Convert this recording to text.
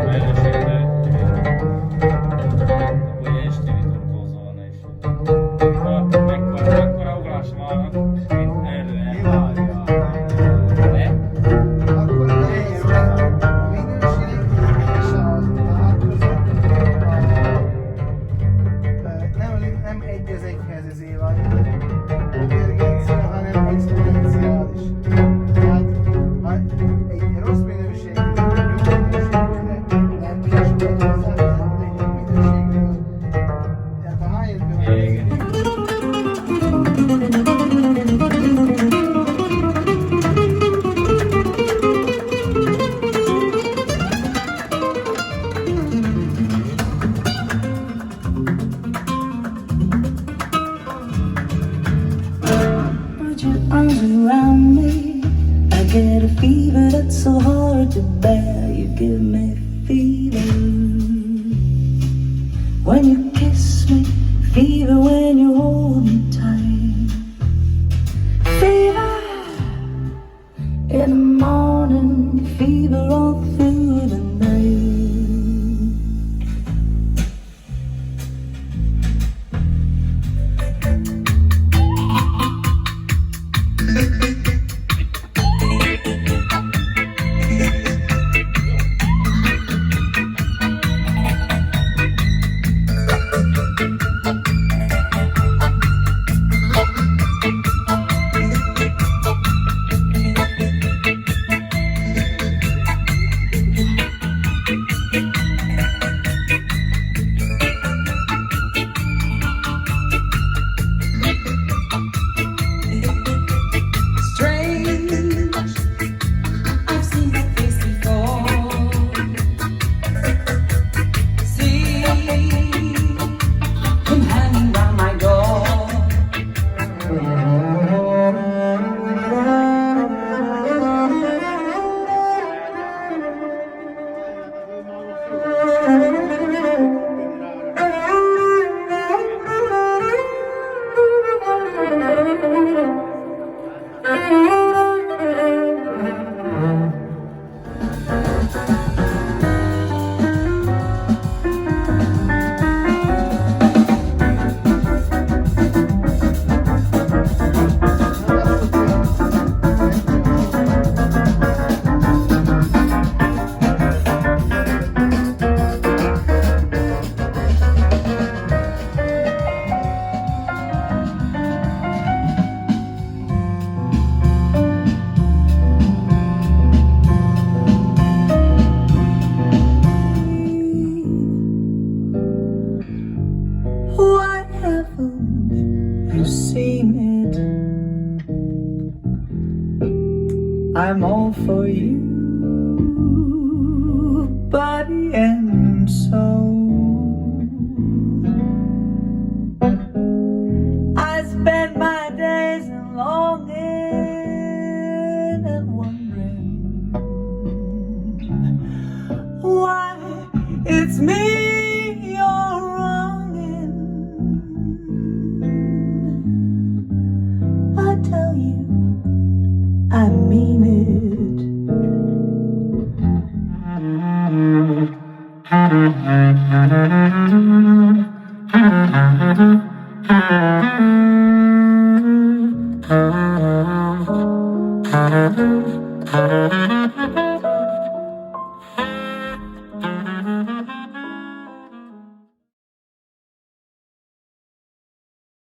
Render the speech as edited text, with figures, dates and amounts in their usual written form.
Böyle şeyde bu işte bir turbo zona işi. Mekkora uğraşma. Nerede? Ne var ya? Ne? Hakikaten benim aşağısında nem egy az egyhez az évad. A konvergencia, hanem exponenciális. Tehát ha egy rossz minőségű, jó minőségűre nem kell sokat hozzátenni, de egy jó minőségű, tehát a high-end Put your arms around me. I get a fever that's so hard to bear. You give me fever when you kiss me, fever when you hold me tight. Fever in the morning, fever all through the night. Strange, I've seen that face before. See him hanging round my door. Why haven't you seen it? I'm all for you, body and soul. I spend my days longing and wondering why it's me you're wronging. I tell you, I mean it.